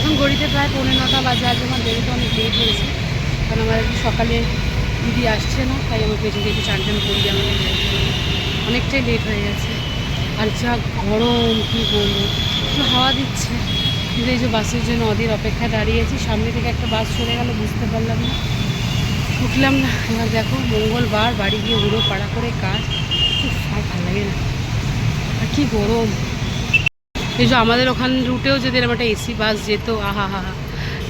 এখন ঘড়িতে প্রায় 9:45 বাজে। আজ আমার বেরোতে অনেক লেট হয়েছে, কারণ আমার একটু সকালে দিদি আসছে না, তাই আমার পেছনে একটু চান টান করি, আমার অনেকটাই লেট হয়ে গেছে। আর যা গরম কী বলবো, একটু হাওয়া দিচ্ছে, কিন্তু এই যে বাসের জন্য অধীর অপেক্ষায় দাঁড়িয়েছি। সামনে থেকে একটা বাস চলে গেল, বুঝতে পারলাম না, উঠলাম না। এবার দেখো মঙ্গলবার, বাড়ি গিয়ে উড়ো পাড়া করে কাজ, আর ভালো লাগে না। আর কী গরম। এই যে আমাদের ওখান রুটেও যদি এরকম একটা এসি বাস যেত, আহা হা,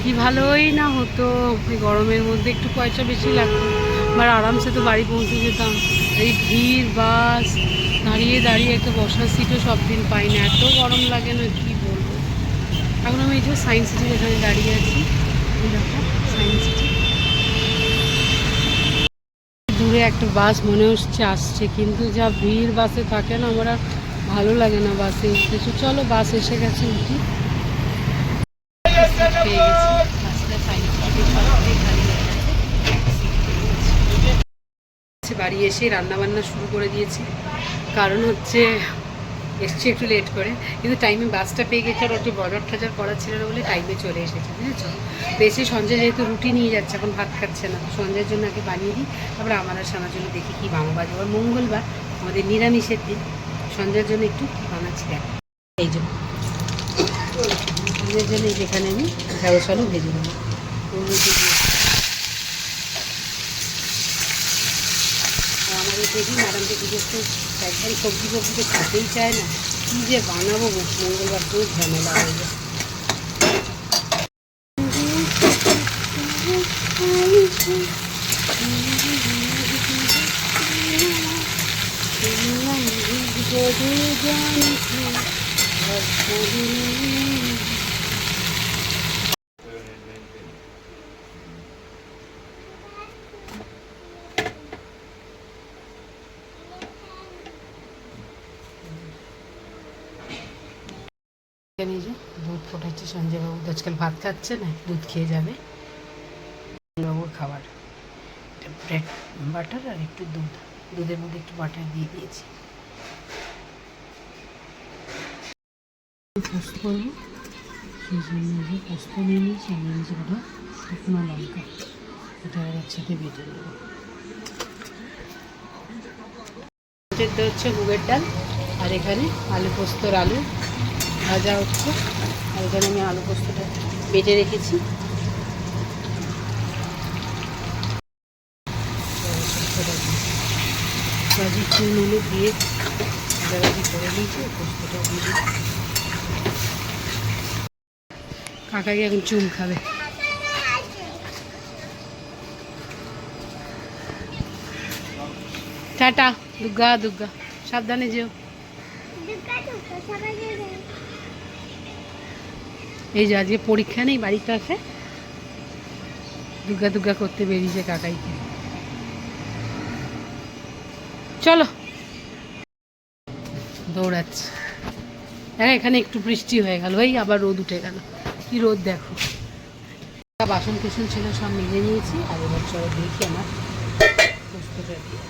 কি ভালোই না হতো। এই গরমের মধ্যে একটু পয়সা বেশি লাগতো, আর আরামসে তো বাড়ি পৌঁছে যেতাম। এই ভিড়, বাস, দাঁড়িয়ে দাঁড়িয়ে একটা বসার সিটও সব দিন পাই না, এত গরম লাগে না কি বলবো। এখন আমি এই যে সায়েন্স সিটির এখানে দাঁড়িয়ে আছি, দেখো সায়েন্স সিটি। দূরে একটা বাস মনে হচ্ছে আসছে, কিন্তু যা ভিড় বাসে থাকে না, আমরা ভালো লাগে না বাসে উঠতে। চলো বাস এসে গেছে, উঠি। পেয়ে গেছি বাসটা, সায়েন্স সিটি সবটাই খালি হয়ে গেছে। বাড়ি এসে রান্নাবান্না শুরু করে দিয়েছি, কারণ হচ্ছে এসছি একটু লেট করে, কিন্তু টাইমে বাসটা পেয়ে গেছে। আর একটু বাজার টাজার করা ছিল না বলে টাইমে চলে এসেছে, বুঝেছো। বেশি সঞ্জয় যেহেতু রুটি নিয়ে যাচ্ছে, এখন ভাত খাচ্ছে না, সঞ্জয়ের জন্য আগে বানিয়ে দিই, তারপরে আমার আর সানার জন্য দেখি কী বানাবো। আবার মঙ্গলবার, আমাদের নিরামিষের দিন, সঞ্জয়ের জন্য একটু কী বানাচ্ছি দেখো। এই জন্য সঞ্জয়ের জন্য যেখানে আমি ঢেঁড়স আলু ভেজে দেবো, আমাদের দেখি ম্যাডামকে জিজ্ঞেস করছি, একদম সবজি তো খেতেই চায় না, কী যে বানাবো। মঙ্গলবার তো ঝামেলা হয়ে যায়। এই যে দুধ ফোটাচ্ছে, সঞ্জয়বাবু আজকাল ভাত খাচ্ছে না, দুধ খেয়ে যাবে। বাবুর খাবার ব্রেড বাটার আর একটু দুধ, দুধের মধ্যে একটু বাটার দিয়ে দিয়েছি। পোস্ত করবো, সেই জন্য যে পোস্ত নিয়ে নিয়েছি, আমি নিয়েছি ওটা শুকনো লঙ্কা, এটা একসাথে বেটে দেবো। সেদ্ধ হচ্ছে মুগের ডাল, আর এখানে আলু পোস্তর আলু ভাজা হচ্ছে, আর এখানে আমি আলু পোস্তটা বেটে রেখেছি। ভাজি নুন দিয়ে ভাজাভাজি করে নিয়েছি, পোস্তটা দিয়ে দিই। কাকাকে এখন চুম খাবে। টাটা, দুর্গা দুর্গা, সাবধানে যেও। এই যে আজকে পরীক্ষা নেই, বাড়িতে আছে, দুর্গা দুর্গা করতে বেরিয়েছে কাকাইকে। চলো, দৌড়াচ্ছে। হ্যাঁ, এখানে একটু বৃষ্টি হয়ে গেল, এই আবার রোদ উঠে গেল, কি রোদ দেখো। বাসন কুসন ছিল সব মেজে নিয়েছি, আর এবার চলো দেখি আমার পোস্তটা দিয়ে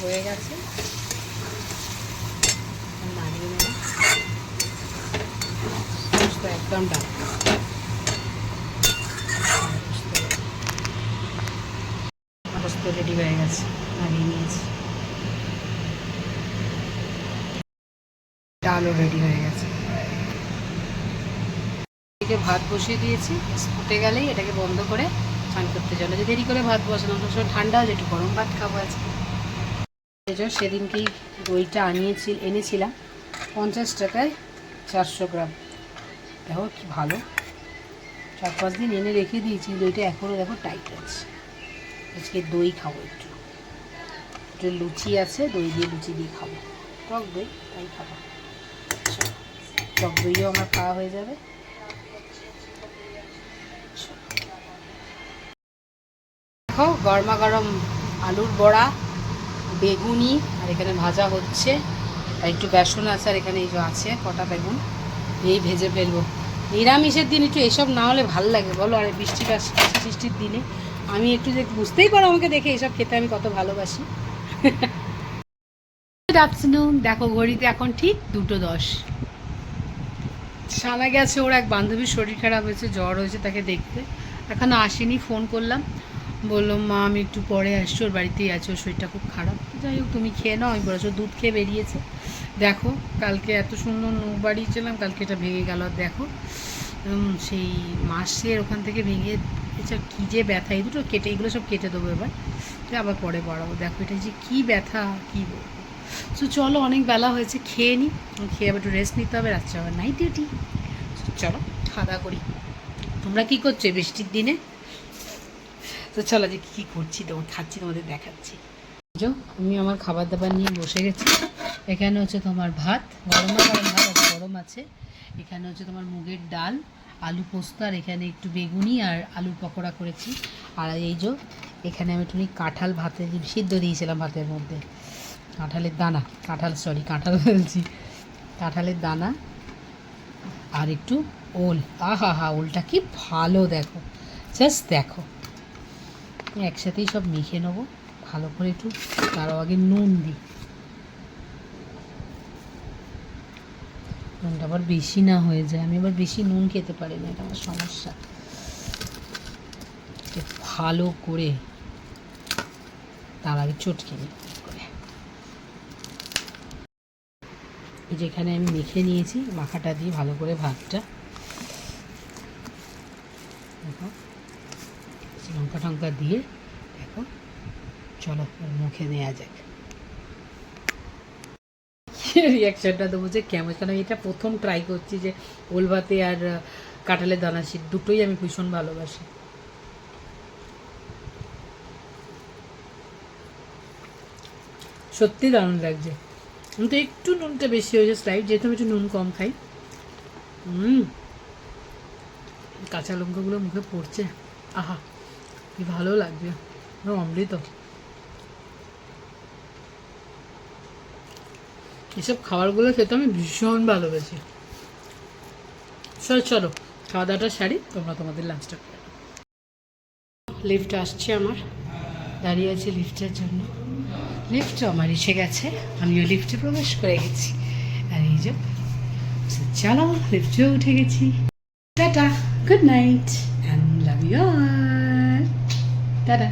হয়ে গেছে, নাড়িয়ে নেব। পোস্ত একদম ডাল, পোস্ত রেডি হয়ে গেছে, নাড়িয়ে নিয়েছি। ডালও রেডি হয়ে গেছে। এদিকে ভাত বসিয়ে দিয়েছি, ফুটে গেলেই এটাকে বন্ধ করে স্নান করতে চলে। যে দেরি করে ভাত বসানো, সবসময় ঠান্ডা হলে একটু গরম ভাত খাবো আজকে। সেদিনকেই দইটা এনেছিলাম 50 টাকায় 400 গ্রাম। দেখো কি ভালো, 4-5 দিন এনে রেখে দিয়েছি, দইটা এখনও দেখো টাইট আছে। আজকে দই খাবো, একটু লুচি আছে, দই দিয়ে লুচি দিয়ে খাবো, টক দই তাই খাবো। টক দইও আমার খাওয়া হয়ে যাবে। দেখো গরমা গরম আলুর বড়া, বেগুনি, আর এখানে ভাজা হচ্ছে, আর একটু বেসন আছে, আর এখানে এই যে আছে কটা বেগুন, এই ভেজে ফেলবো। নিরামিষের দিন একটু এসব না হলে ভালো লাগে বলো। আর বৃষ্টির দিনে আমি একটু যে বুঝতেই পারো আমাকে দেখে, এসব খেতে আমি কত ভালোবাসি। গুড আফটারনুন, দেখো ঘড়িতে এখন ঠিক 2:10। সানা গেছে, ওর এক বান্ধবীর শরীর খারাপ হয়েছে, জ্বর হয়েছে, তাকে দেখতে এখনো আসেনি। ফোন করলাম, বললো মা আমি একটু পরে আসছি, ওর বাড়িতেই আছে, ওর শরীরটা খুব খারাপ। যাই হোক তুমি খেয়ে নাও, আমি বলেছো দুধ খেয়ে বেরিয়েছে। দেখো কালকে এত সুন্দর নখ বাড়িয়েছিলাম, কালকে এটা ভেঙে গেল। দেখো সেই মাসের ওখান থেকে ভেঙে, এছাড়া কী যে ব্যথা, এই দুটো কেটে, এগুলো সব কেটে দেবো এবার, আবার পরে বাড়াবো। দেখো এটা যে কী ব্যথা, কী বলবো। সো চলো, অনেক বেলা হয়েছে, খেয়ে নিই, খেয়ে আবার একটু রেস্ট নিতে হবে, রাত্রে আবার নাইট ডিউটি। চলো খাওয়া দাওয়া করি। তোমরা কী করছো বৃষ্টির দিনে? তো চলো যে কী করছি, তোমার খাচ্ছি, তোমাদের দেখাচ্ছি। বুঝো আমি আমার খাবার দাবার নিয়ে বসে গেছি। এখানে হচ্ছে তোমার ভাত, গরম ভাত গরম আছে। এখানে হচ্ছে তোমার মুগের ডাল, আলু পোস্ত, আর এখানে একটু বেগুনি আর আলুর পকোড়া করেছি। আর এই যে এখানে আমি একটু কাঁঠাল ভাতে সিদ্ধ দিয়েছিলাম ভাতের মধ্যে, কাঁঠালের দানা, কাঁঠাল বলছি, কাঁঠালের দানা আর একটু ওল। ওলটা কি ভালো, দেখো জাস্ট দেখো, একসাথেই সব মেখে নেবো ভালো করে। একটু তারও আগে নুন দিই, নুনটা আবার বেশি না হয়ে যায়, আমি আবার বেশি নুন খেতে পারি না, এটা আমার সমস্যা। ভালো করে তার আগে চটকে নিই করে। এই যেখানে আমি মেখে নিয়েছি, মাখাটা দিয়ে ভালো করে ভাতটা, দেখো লঙ্কা টঙ্কা দিয়ে, দেখো চলো মুখে নেওয়া যাক। রিয়াকশানটা দেবো যে কেমন, কেন এটা প্রথম ট্রাই করছি যে ওল ভাতে আর কাঁঠালের দানা শীত দুটোই আমি ভীষণ ভালোবাসি। সত্যি দারুণ লাগছে, কিন্তু একটু নুনটা বেশি হয়েছে স্লাইড, যেহেতু আমি একটু নুন কম খাই। কাঁচা লঙ্কাগুলো মুখে পড়ছে, আহা কি ভালো লাগছে, অমৃত। এসব খাবারগুলো খেতে আমি ভীষণ ভালোবাসি। চলো খাওয়া দাওয়াটা সারি, তোমরা তোমাদের লাঞ্চটা করে। লিফট আসছে আমার, দাঁড়িয়ে আছি লিফটের জন্য। লিফটও আমার এসে গেছে, আমিও লিফটে প্রবেশ করে গেছি। আর এই যে চলো লিফটেও উঠে গেছি। টাটা, good night and love you all, tata.